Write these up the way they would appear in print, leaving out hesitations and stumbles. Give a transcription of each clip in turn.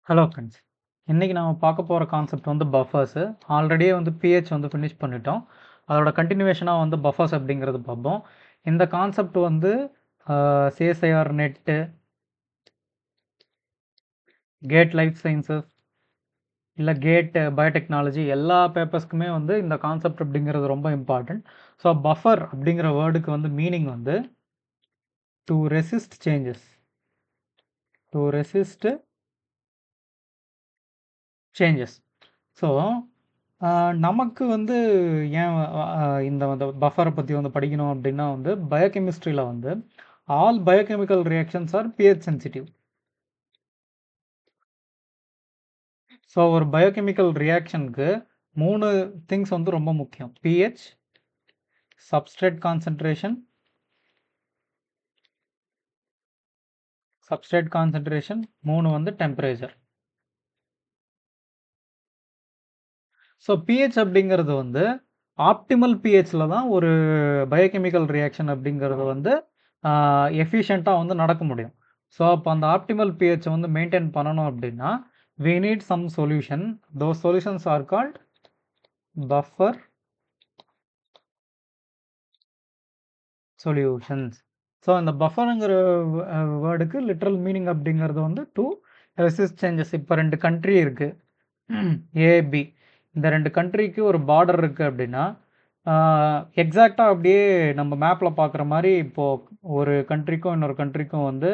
Hello friends. இன்னைக்கு நாம பார்க்க போற கான்செப்ட் வந்து பஃபர்ஸ். ஆல்ரெடியே வந்து pH வந்து ஃபினிஷ் பண்ணிட்டோம். அதோட கன்டினியூவேஷனா வந்து பஃபர்ஸ் அப்படிங்கிறது பார்ப்போம். இந்த கான்செப்ட் வந்து CSIR NET, GATE life sciences இல்ல கேட் பயோடெக்னாலஜி எல்லா பேப்பர்ஸ்க்குமே வந்து இந்த கான்செப்ட் அப்படிங்கிறது ரொம்ப இம்பார்ட்டன்ட். ஸோ பஃபர் அப்படிங்கிற வேர்டுக்கு வந்து மீனிங் வந்து to resist changes. To resist changes. So நமக்கு வந்து ஏன் இந்த வந்து பஃபரை பற்றி வந்து படிக்கணும் அப்படின்னா வந்து பயோகெமிஸ்ட்ரியில் வந்து all biochemical reactions are pH sensitive. So ஒரு பயோகெமிக்கல் ரியாக்ஷனுக்கு 3 திங்ஸ் வந்து ரொம்ப முக்கியம். pH, சப்ஸ்ட்ரேட் கான்சன்ட்ரேஷன், வந்து டெம்பரேச்சர். ஸோ pH அப்படிங்கிறது வந்து ஆப்டிமல் pHல தான் ஒரு பயோகெமிக்கல் ரியாக்ஷன் அப்படிங்கிறது வந்து எஃபிஷியண்ட்டாக வந்து நடக்க முடியும். ஸோ அப்போ அந்த ஆப்டிமல் pH வந்து மெயின்டைன் பண்ணணும் அப்படின்னா we need some solution. Those solutions are called buffer solutions. So இந்த பஃபருங்கிற வேர்டுக்கு லிட்ரல் மீனிங் அப்படிங்கிறது வந்து டு ரெசிஸ்ட் சேஞ்சஸ். இப்போ 2 கண்ட்ரி இருக்குது, ஏபி. இந்த 2 கண்ட்ரிக்கு ஒரு பார்டர் இருக்குது அப்படின்னா எக்ஸாக்டாக அப்படியே நம்ம மேப்பில் பார்க்குற மாதிரி இப்போது ஒரு கண்ட்ரிக்கும் இன்னொரு கண்ட்ரிக்கும் வந்து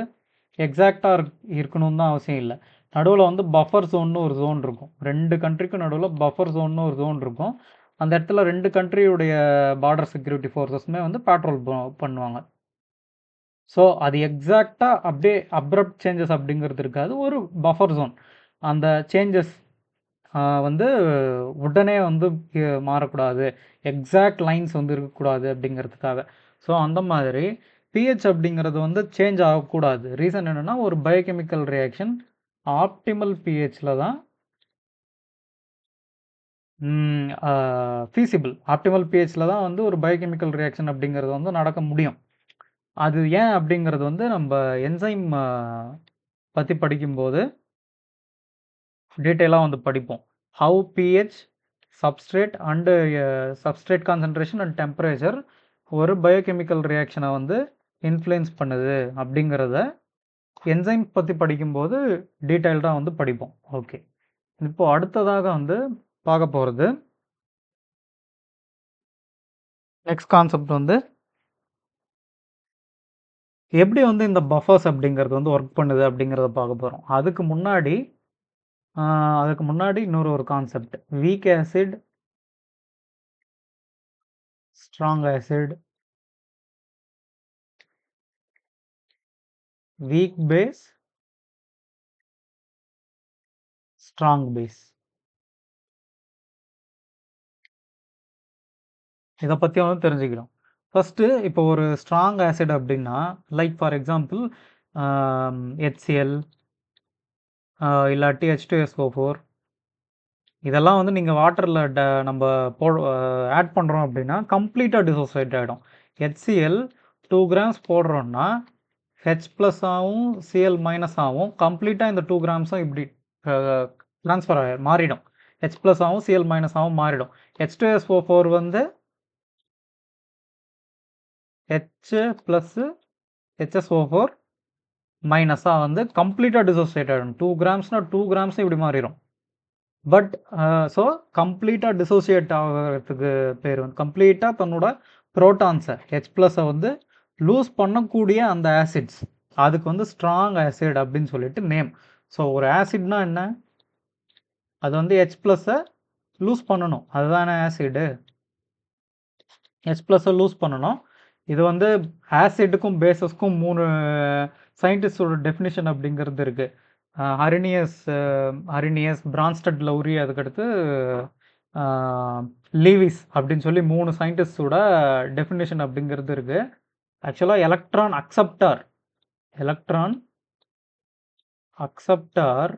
எக்ஸாக்டாக இருக்கணும்னு தான் அவசியம் இல்லை. நடுவில் வந்து பஃபர் ஜோன்னு ஒரு ஜோன் இருக்கும். 2 கண்ட்ரிக்கும் நடுவில் பஃபர் ஜோன்னு ஒரு ஜோன் இருக்கும். அந்த இடத்துல 2 கண்ட்ரியுடைய பார்டர் செக்யூரிட்டி ஃபோர்ஸஸ்மே வந்து பேட்ரோல் பண்ணுவாங்க. ஸோ அது எக்ஸாக்டாக அப்படியே அப்ரப்ட் சேஞ்சஸ் அப்படிங்கிறது இருக்காது. ஒரு பஃபர் ஜோன். அந்த சேஞ்சஸ் வந்து உடனே வந்து மாறக்கூடாது, எக்ஸாக்ட் லைன்ஸ் வந்து இருக்கக்கூடாது அப்படிங்கிறதுக்காக. ஸோ அந்த மாதிரி pH அப்படிங்கிறது வந்து சேஞ்ச் ஆகக்கூடாது. ரீசன் என்னென்னா ஒரு பயோகெமிக்கல் ரியாக்ஷன் ஆப்டிமல் pHல தான் ஃபீஸிபிள். ஆப்டிமல் pHல தான் வந்து ஒரு பயோகெமிக்கல் ரியாக்ஷன் அப்படிங்கிறது வந்து நடக்க முடியும். அது ஏன் அப்படிங்கிறது வந்து நம்ம என்சைம் பற்றி படிக்கும்போது டீட்டெயிலாக வந்து படிப்போம். How pH, substrate and substrate concentration and temperature ஒரு பயோகெமிக்கல் ரியாக்ஷனை வந்து இன்ஃப்ளூயன்ஸ் பண்ணுது அப்படிங்கிறத என்சைம் பற்றி படிக்கும்போது டீட்டெயில்டாக வந்து படிப்போம். ஓகே, இப்போ அடுத்ததாக வந்து பார்க்க போகிறது நெக்ஸ்ட் கான்செப்ட் வந்து எப்படி வந்து இந்த பஃபர்ஸ் அப்படிங்கிறது வந்து ஒர்க் பண்ணுது அப்படிங்கிறத பார்க்க போகிறோம். அதுக்கு முன்னாடி இன்னொரு concept, weak acid, strong acid, weak base, strong base. இதை பற்றி வந்து தெரிஞ்சுக்கலாம். ஃபஸ்ட்டு இப்போ ஒரு ஸ்ட்ராங் ஆசிட் அப்படின்னா லைக் ஃபார் எக்ஸாம்பிள் HCl இல்லாட்டி H2SO4 இதெல்லாம் வந்து நீங்கள் வாட்டரில் நம்ம ஆட் பண்ணுறோம் அப்படின்னா கம்ப்ளீட்டாக டிசோசியேட் ஆகிடும். HCl 2 grams போடுறோன்னா H+ ஆகும் Cl- ஆகும். கம்ப்ளீட்டாக இந்த 2 grams-ம் இப்படி ட்ரான்ஸ்ஃபர் மாறிடும். H+ ஆகும் Cl- ஆகும் மாறிடும். H2SO4 வந்து H+ HSO4- வந்து கம்ப்ளீட்டாக டிசோசியேட் ஆகிடும். 2 grams-னா 2 grams இப்படி மாறிடும். பட் ஸோ கம்ப்ளீட்டாக டிசோசியேட் ஆகிறதுக்கு பேர் வந்து கம்ப்ளீட்டாக தன்னோட ப்ரோட்டான்ஸை H+-ஐ வந்து லூஸ் பண்ணக்கூடிய அந்த ஆசிட்ஸ் அதுக்கு வந்து ஸ்ட்ராங் ஆசிட் அப்படின்னு சொல்லிட்டு நேம். ஸோ ஒரு ஆசிட்னா என்ன, அது வந்து H+-ஐ லூஸ் பண்ணணும், அதுதானே ஆசிடு. H+-ஐ லூஸ் பண்ணணும். இது வந்து ஆசிட்டுக்கும் பேசஸ்க்கும் 3 சயின்டிஸ்டோட டெஃபினிஷன் அப்படிங்கிறது இருக்குது. ஹரினியஸ், பிரான்ஸ்டட் லௌரி, அதுக்கடுத்து லீவிஸ் அப்படின்னு சொல்லி 3 சயின்டிஸ்டோட டெஃபினிஷன் அப்படிங்கிறது இருக்குது. ஆக்சுவலாக எலக்ட்ரான் அக்செப்டார்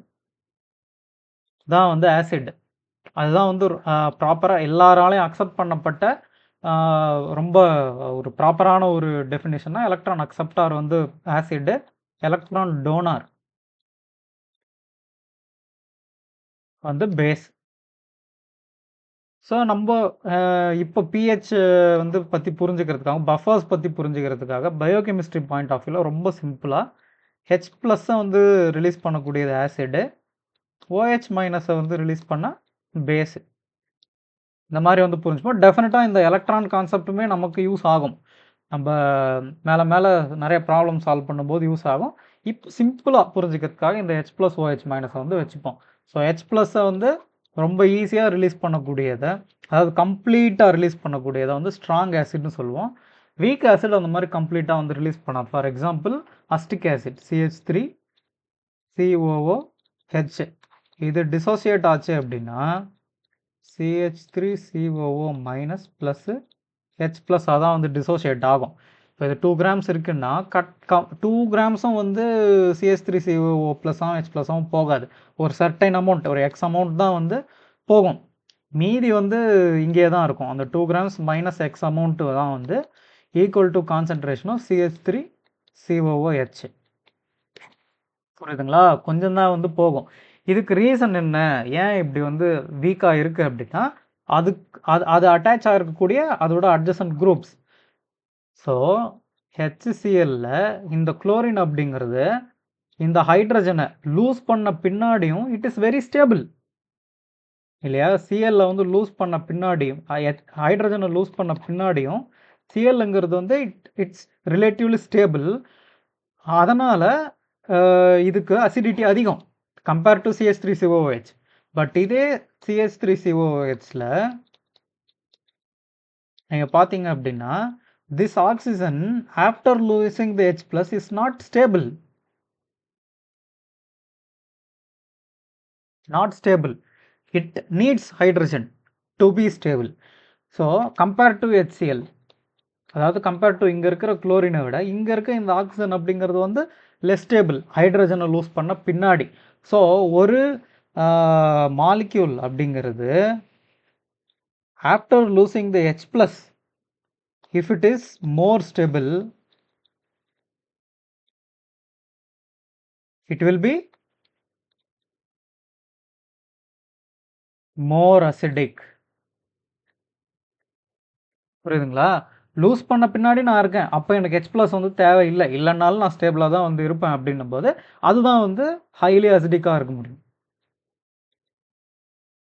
தான் வந்து ஆசிட். அதுதான் வந்து ப்ராப்பராக எல்லாராலையும் அக்செப்ட் பண்ணப்பட்ட ரொம்ப ஒரு ப்ராப்பரான ஒரு டெஃபினிஷன்னா எலக்ட்ரான் அக்செப்டார் வந்து ஆசிடு. எலக்ட்ரான் டோனார் வந்து பேஸ். ஸோ நம்ப இப்போ pH வந்து பத்தி புரிஞ்சுக்கிறதுக்காக, பஃபர்ஸ் பத்தி புரிஞ்சுக்கிறதுக்காக, பயோகெமிஸ்ட்ரி பாயிண்ட் ஆஃப் வியூல ரொம்ப சிம்பிளா H+ வந்து ரிலீஸ் பண்ணக்கூடியது ஆசிடு. OH- வந்து ரிலீஸ் பண்ணா பேஸ். இந்த மாரி வந்து புரிஞ்சுப்போம். டெஃபினட்டா இந்த எலக்ட்ரான் கான்செப்ட்டுமே நமக்கு யூஸ் ஆகும். நம்ப மேல மேல நெறைய ப்ராப்ளம் சால்வ் பண்ணும்போது யூஸ் ஆகும். சிம்பிளா புரிஞ்சுக்கிறதுக்காக இந்த H+OH- வந்து வச்சுப்போம். ஸோ H+ வந்து ரொம்ப ஈஸியா ரிலீஸ் பண்ணக்கூடியத, அதாவது கம்ப்ளீட்டா ரிலீஸ் பண்ணக்கூடியத வந்து ஸ்ட்ராங் ஆசிட்ன்னு சொல்லுவோம். வீக் ஆசிட் அந்த மாரி கம்ப்ளீட்டா வந்து ரிலீஸ் பண்ணாது. For example acetic acid CH3 COOH. இது டிசோசியேட் ஆச்சு அப்படின்னா CH3 COO- ப்ளஸ் H+ அதான் வந்து டிசோசியேட் ஆகும். இப்போ இது 2 கிராம்ஸ் இருக்குன்னா 2 கிராம்ஸும் வந்து CH3 COO+ H+ போகாது. ஒரு சர்டைன் அமௌண்ட், ஒரு எக்ஸ் அமௌண்ட் தான் வந்து போகும். மீதி வந்து இங்கே தான் இருக்கும். அந்த 2 கிராம்ஸ் மைனஸ் எக்ஸ் அமௌண்ட் தான் வந்து equal to concentration of CH3 COOH. புரியுதுங்களா? கொஞ்சம் தான் வந்து போகும். இதுக்கு ரீசன் என்ன? ஏன் இப்படி வந்து வீக்கா இருக்கு அப்படின்னா, அது அட்டாச் ஆகிருக்கக்கூடிய அதோட அட்ஜசன்ட் குரூப்ஸ். ஸோ HClல இந்த குளோரின் அப்படிங்கிறது இந்த ஹைட்ரஜனை லூஸ் பண்ண பின்னாடியும் இட் இஸ் வெரி ஸ்டேபிள் இல்லையா? Clல வந்து லூஸ் பண்ண பின்னாடியும் ஹைட்ரஜனை லூஸ் பண்ண பின்னாடியும் Clங்கிறது வந்து இட்ஸ் ரிலேட்டிவ்லி ஸ்டேபிள். அதனால இதுக்கு அசிடிட்டி அதிகம் கம்பேர் டு CH3COOH. பட் இதே CH3COOHல நீங்க பார்த்தீங்க அப்படின்னா, this oxygen after losing the H+ is not stable. Not stable. It needs hydrogen to be stable. So compare to HCl, அதாவது கம்பேர் டு இங்கே இருக்கிற குளோரினை விட இங்கே இருக்க இந்த ஆக்சிஜன் அப்படிங்கிறது வந்து லெஸ் ஸ்டேபிள் ஹைட்ரஜனை லூஸ் பண்ண பின்னாடி. ஸோ ஒரு மாலிக்யூல் அப்படிங்கிறது after losing the H+, if it is more stable, it will be more acidic. புரியுதுங்களா? லூஸ் பண்ண பின்னாடி நான் இருக்கேன். அப்போ எனக்கு H+ வந்து தேவையில்லை. இல்லைனாலும் நான் ஸ்டேபிளாக தான் வந்து இருப்பேன் அப்படின்னும்போது அதுதான் வந்து ஹைலி அசிடிக்காக இருக்க முடியும்.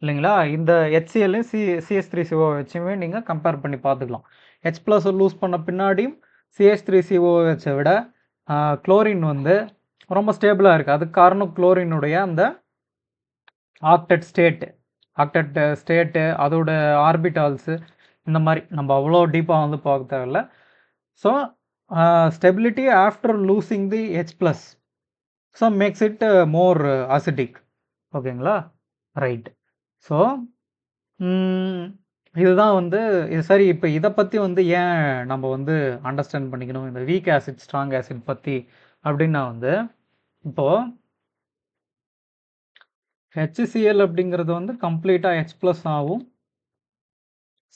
இல்லைங்களா? இந்த HClலையும் CH3COOHயுமே நீங்கள் கம்பேர் பண்ணி பார்த்துக்கலாம். H+ லூஸ் பண்ண பின்னாடியும் CH3COOHை விட குளோரின் வந்து ரொம்ப ஸ்டேபிளாக இருக்குது. அதுக்கு காரணம் குளோரினுடைய அந்த ஆக்டெட் ஸ்டேட்டு அதோட ஆர்பிட்டால்ஸு இந்த மாதிரி நம்ம அவ்வளோ டீப்பாக வந்து பார்க்க தேவையில்ல. So stability after losing the H+, so makes it more acidic. ஓகேங்களா? ரைட். ஸோ இதுதான் வந்து இது சரி. இப்போ இதை பற்றி வந்து ஏன் நம்ம வந்து அண்டர்ஸ்டாண்ட் பண்ணிக்கணும் இந்த வீக் ஆசிட் ஸ்ட்ராங் ஆசிட் பற்றி அப்படின்னா வந்து இப்போது HCl அப்படிங்கிறது வந்து கம்ப்ளீட்டாக H+ ஆகும்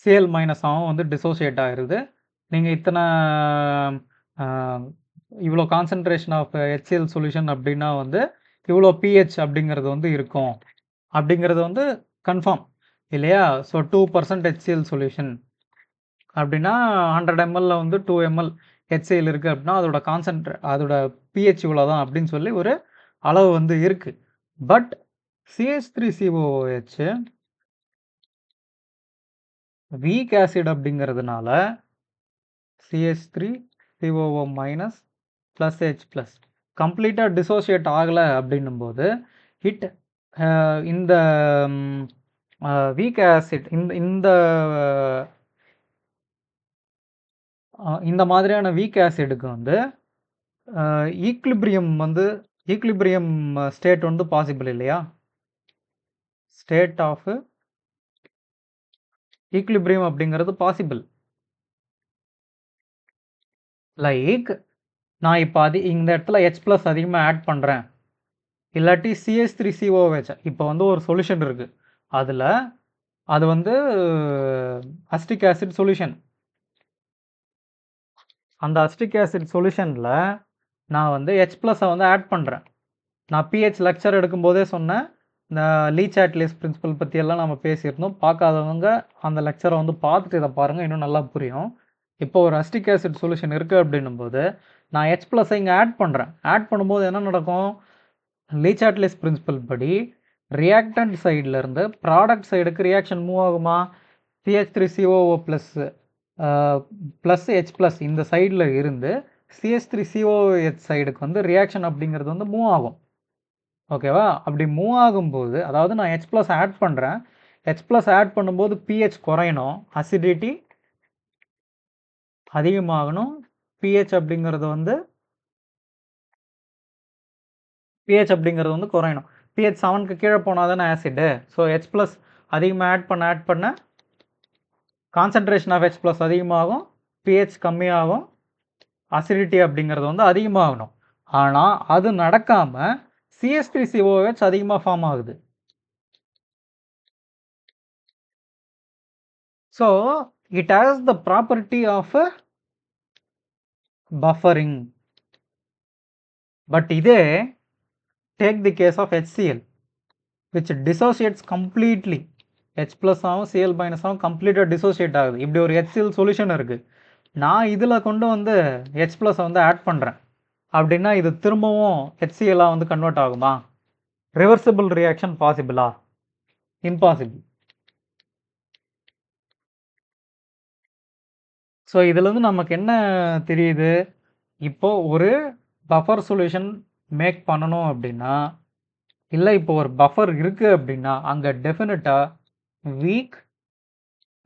Cl- ஆகும் வந்து டிசோசியேட் ஆகிருது. நீங்கள் இவ்வளோ கான்சன்ட்ரேஷன் ஆஃப் HCl சொல்யூஷன் அப்படின்னா வந்து இவ்வளோ pH அப்படிங்கிறது வந்து இருக்கும் அப்படிங்கிறது வந்து கன்ஃபார்ம் இல்லையா? ஸோ 2% HCl சொல்யூஷன் அப்படின்னா 100 ml வந்து 2 ml HCl இருக்குது அப்படின்னா அதோட pH இவ்வளோ தான் அப்படின்னு சொல்லி ஒரு அளவு வந்து இருக்குது. பட் CH3COOH வீக் ஆசிட் அப்படிங்கிறதுனால CH3COO- ப்ளஸ் H+ கம்ப்ளீட்டாக டிசோசியேட் ஆகலை அப்படின்னும்போது இட் இந்த வீக் ஆசிட் இந்த மாதிரியான வீக் ஆசிடுக்கு வந்து ஈக்லிபிரியம் ஸ்டேட் வந்து பாசிபிள் இல்லையா? ஸ்டேட் ஆஃப் ஈக்லிபிரியம் அப்படிங்கிறது பாசிபிள். லைக் நான் இப்போ இந்த இடத்துல H+ அதிகமாக ஆட் பண்ணுறேன், இல்லாட்டி CH3COOH இப்போ வந்து ஒரு சொல்யூஷன் இருக்குது, அதில் அது வந்து அசிட்டிக் ஆசிட் சொல்யூஷன். அந்த அசிட்டிக் ஆசிட் சொல்யூஷனில் நான் வந்து H+-ஐ வந்து ஆட் பண்ணுறேன். நான் pH லெக்சர் எடுக்கும்போதே சொன்னேன், இந்த லீச் பிரின்சிபல் பற்றியெல்லாம் நம்ம பேசியிருந்தோம். பார்க்காதவங்க அந்த லெக்சரை வந்து பார்த்துட்டு இதை பாருங்கள், இன்னும் நல்லா புரியும். இப்போ ஒரு அஸ்டிக் ஆசிட் சொல்யூஷன் இருக்குது அப்படின்னும்போது நான் H ப்ளஸை இங்கே ஆட் பண்ணுறேன். ஆட் பண்ணும்போது என்ன நடக்கும்? லீச் பிரின்சிபல் படி ரியாக்டன்ட் சைட்லேருந்து ப்ராடக்ட் சைடுக்கு ரியாக்ஷன் மூவ் ஆகுமா? CH3COO ப்ளஸ் H ப்ளஸ் இந்த சைடில் இருந்து CH3COOH சைடுக்கு வந்து ரியாக்ஷன் அப்படிங்கிறது வந்து மூவ் ஆகும். ஓகேவா? அப்படி மூவ் ஆகும்போது அதாவது நான் H ப்ளஸ் ஆட் பண்ணுறேன். H ப்ளஸ் ஆட் பண்ணும்போது pH குறையணும், அசிடிட்டி அதிகமாகணும். pH அப்படிங்கிறது வந்து குறையணும். pH 7க்கு கீழே போனால் தானே ஆசிடு. ஸோ H ப்ளஸ் அதிகமாக ஆட் பண்ண கான்சன்ட்ரேஷன் ஆஃப் H ப்ளஸ் அதிகமாகும், pH கம்மியாகும், அசிடிட்டி அப்படிங்கிறது வந்து அதிகமாகணும். ஆனால் அது நடக்காமல் CH3COOH அதிகமாக ஃபார்ம் ஆகுது. So it has the property of buffering. But இதே take the case of HCl which dissociates completely. H plus ஆகும் Cl minus ஆகும் கம்ப்ளீட்டாக டிசோசியேட் ஆகுது. இப்படி ஒரு HCl சொல்யூஷன் இருக்குது. நான் இதில் கொண்டு வந்து H ப்ளஸை வந்து ஆட் பண்ணுறேன் அப்படின்னா இது திரும்பவும் HClஆக வந்து கன்வெர்ட் ஆகுமா? ரிவர்சிபிள் ரியாக்ஷன் பாசிபிளா? இம்பாசிபிள். ஸோ இதுலேருந்து நமக்கு என்ன தெரியுது? இப்போ ஒரு பஃபர் சொல்யூஷன் மேக் பண்ணணும் அப்படின்னா, இல்லை இப்போ ஒரு பஃபர் இருக்குது அப்படின்னா அங்கே டெஃபினட்டாக வீக்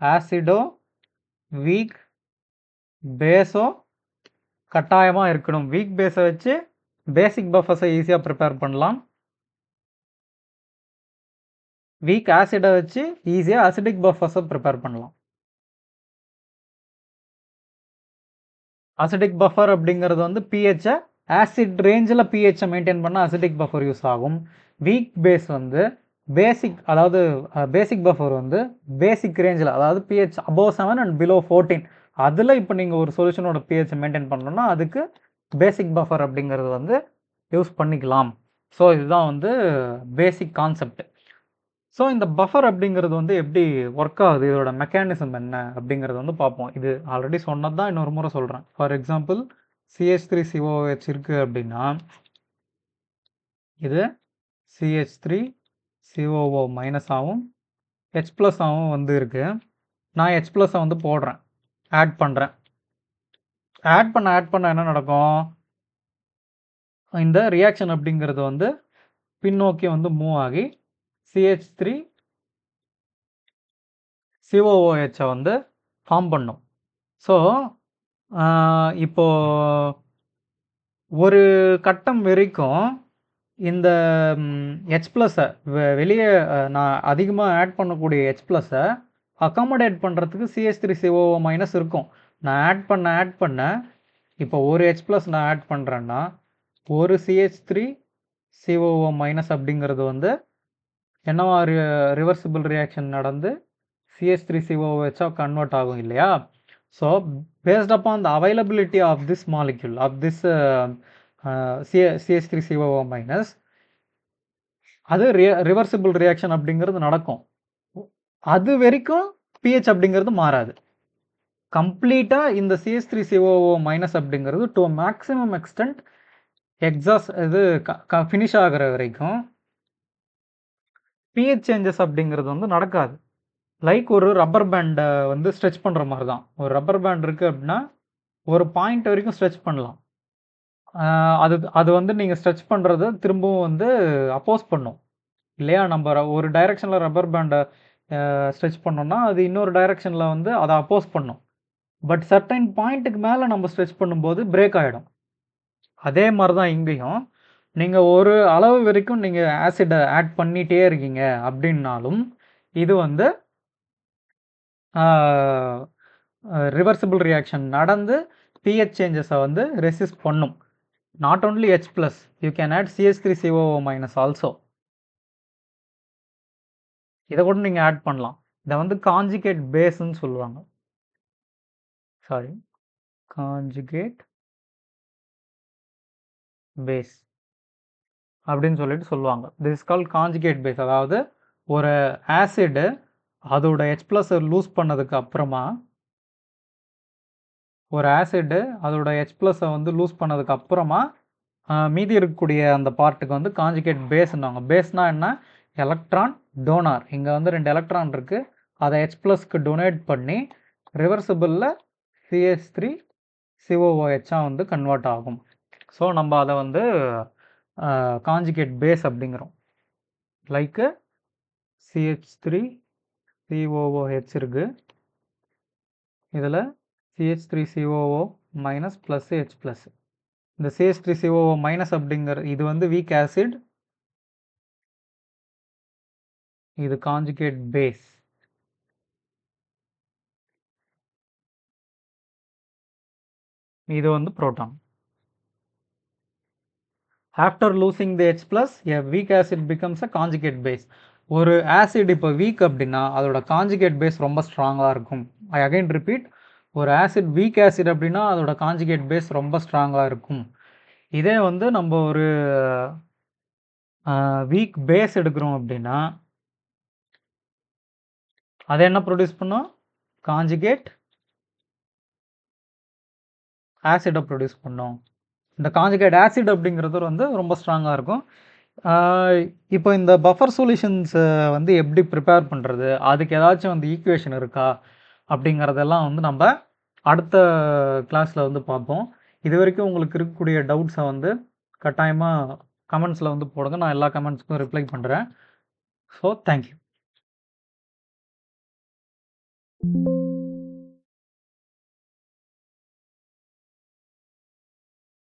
ஆசிடோ வீக் பேஸோ கட்டாயமாக இருக்கணும். வீக் பேஸை வச்சு பேசிக் பஃபர்ஸை ஈஸியாக ப்ரிப்பேர் பண்ணலாம். வீக் ஆசிடை வச்சு ஈஸியாக அசிடிக் பஃபர்ஸை ப்ரிப்பேர் பண்ணலாம். அசிடிக் பஃபர் அப்படிங்கிறது வந்து பிஹெச்சை ஆசிட் ரேஞ்சில் பிஹெச்சை மெயின்டைன் பண்ண அசிடிக் பஃபர் யூஸ் ஆகும். வீக் பேஸ் வந்து பேசிக், அதாவது பேசிக் பஃபர் வந்து பேசிக் ரேஞ்சில், அதாவது பிஹெச் அபோவ் 7 அண்ட் பிலோ 14 அதில் இப்போ நீங்கள் ஒரு சொல்யூஷனோட பிஹெச்சை மெயின்டைன் பண்ணணும்னா அதுக்கு பேசிக் பஃபர் அப்படிங்கிறது வந்து யூஸ் பண்ணிக்கலாம். ஸோ இதுதான் வந்து பேசிக் கான்செப்ட். ஸோ இந்த பஃபர் அப்படிங்கிறது வந்து எப்படி ஒர்க் ஆகுது, இதோட மெக்கானிசம் என்ன அப்படிங்கிறது வந்து பார்ப்போம். இது ஆல்ரெடி சொன்னது தான், இன்னொரு முறை சொல்கிறேன். ஃபார் எக்ஸாம்பிள் CH3COOH இருக்குது அப்படின்னா இது CH3COO மைனஸ் ஆகும், H ப்ளஸ் ஆகும் வந்து இருக்குது. நான் H ப்ளஸை வந்து போடுறேன், ஆட் பண்ணுறேன். ஆட் பண்ண என்ன நடக்கும்? இந்த ரியாக்ஷன் அப்படிங்கிறது வந்து பின்னோக்கி வந்து மூவ் ஆகி CH3COOHஐ வந்து ஃபார்ம் பண்ணும். ஸோ இப்போ ஒரு கட்டம் வரைக்கும் இந்த H ப்ளஸை வெளியே நான் அதிகமாக ஆட் பண்ணக்கூடிய H ப்ளஸை அக்காமடேட் பண்ணுறதுக்கு CH3COO மைனஸ் இருக்கும். நான் ஆட் பண்ண இப்போ ஒரு H ப்ளஸ் நான் ஆட் பண்ணுறேன்னா ஒரு CH3COO மைனஸ் அப்படிங்கிறது வந்து என்னவா ரிவர்சிபிள் ரியாக்ஷன் நடந்து CH3COOH கன்வெர்ட் ஆகும் இல்லையா? So based upon the availability of this molecule of this CH3COO minus அது ரிவர்சிபிள் ரியாக்ஷன் அப்படிங்கிறது நடக்கும். அது வரைக்கும் pH அப்படிங்கிறது மாறாது. கம்ப்ளீட்டாக இந்த CH3COO மைனஸ் அப்படிங்கிறது டு மேக்ஸிமம் எக்ஸ்டென்ட் இது ஃபினிஷ் ஆகிற வரைக்கும் pH சேஞ்சஸ் அப்படிங்கிறது வந்து நடக்காது. லைக் ஒரு ரப்பர் பேண்டை வந்து ஸ்ட்ரெச் பண்ணுற மாதிரி தான். ஒரு ரப்பர் பேண்ட் இருக்குது அப்படின்னா ஒரு பாயிண்ட் வரைக்கும் ஸ்ட்ரெச் பண்ணலாம். அது வந்து நீங்கள் ஸ்ட்ரெச் பண்ணுறத திரும்பவும் வந்து அப்போஸ் பண்ணும் இல்லையா? நம்ம ஒரு டைரெக்ஷனில் ரப்பர் பேண்டை ஸ்ட்ரெச் பண்ணோம்னா அது இன்னொரு டைரெக்ஷனில் வந்து அதை அப்போஸ் பண்ணும். பட் சர்டைன் பாயிண்ட்டுக்கு மேலே நம்ம ஸ்ட்ரெச் பண்ணும்போது பிரேக் ஆகிடும். அதே மாதிரி தான் இங்கேயும் நீங்கள் ஒரு அளவு வரைக்கும் நீங்கள் ஆசிடை ஆட் பண்ணிகிட்டே இருக்கீங்க அப்படின்னாலும் இது வந்து ரிவர்சிபிள் ரியாக்ஷன் நடந்து pH சேஞ்சஸை வந்து ரெசிஸ்ட் பண்ணும். Not only H plus, you can add CH3COO minus also. இதை கூட நீங்கள் ஆட் பண்ணலாம். இதை வந்து காஞ்சுகேட் பேஸ்ன்னு சொல்லுவாங்க. Sorry, conjugate base. அப்படின்னு சொல்லிட்டு சொல்லுவாங்க. This is called conjugate base. அதாவது ஒரு ஆசிடு அதோட H+ லூஸ் பண்ணதுக்கு அப்புறமா ஒரு ஆசிடு அதோட H+ வந்து லூஸ் பண்ணதுக்கு அப்புறமா மீதி இருக்கக்கூடிய அந்த பார்ட்டுக்கு வந்து கான்ஜுகேட் பேஸ்ன்னுவாங்க. பேஸ்னா என்ன? Electron donor. இங்கே வந்து 2 எலக்ட்ரான் இருக்கு. அதை H+க்கு டொனேட் பண்ணி ரிவர்சிபிளில் CH3COOH வந்து கன்வெர்ட் ஆகும். ஸோ நம்ம அதை வந்து கான்ஜுகேட் பேஸ் அப்படிங்கிறோம். லைக்கு CH3COOH இருக்கு. இதில் CH3COO மைனஸ் ப்ளஸ் H+. இந்த CH3COO மைனஸ் அப்படிங்கிற இது வந்து வீக் ஆசிட், இது கான்ஜுகேட் பேஸ். இது வந்து proton. After losing the H+, a weak acid becomes a conjugate base. ஒரு ஆசிட் இப்போ வீக் அப்படின்னா அதோட கான்ஜுகேட் பேஸ் ரொம்ப ஸ்ட்ராங்காக இருக்கும். ஐ அகைன் ரிப்பீட், ஒரு ஆசிட் வீக் ஆசிட் அப்படின்னா அதோட கான்ஜுகேட் பேஸ் ரொம்ப ஸ்ட்ராங்காக இருக்கும். இதே வந்து நம்ம ஒரு வீக் பேஸ் எடுக்கிறோம் அப்படின்னா அதை என்ன ப்ரொடியூஸ் பண்ணோம்? கான்ஜுகேட் ஆசிடை ப்ரொடியூஸ் பண்ணோம். இந்த கான்ஜுகேட் ஆசிட் அப்படிங்கிறது வந்து ரொம்ப ஸ்ட்ராங்காக இருக்கும். இப்போ இந்த பஃபர் சொல்யூஷன்ஸ் வந்து எப்படி ப்ரிப்பேர் பண்ணுறது, அதுக்கு ஏதாச்சும் வந்து ஈக்குவேஷன் இருக்கா அப்படிங்கிறதெல்லாம் வந்து நம்ம அடுத்த கிளாஸில் வந்து பார்ப்போம். இது வரைக்கும் உங்களுக்கு இருக்கக்கூடிய டவுட்ஸை வந்து கட்டாயமாக கமெண்ட்ஸில் வந்து போடுங்க. நான் எல்லா கமெண்ட்ஸ்க்கும் ரிப்ளை பண்ணுறேன். So thank you.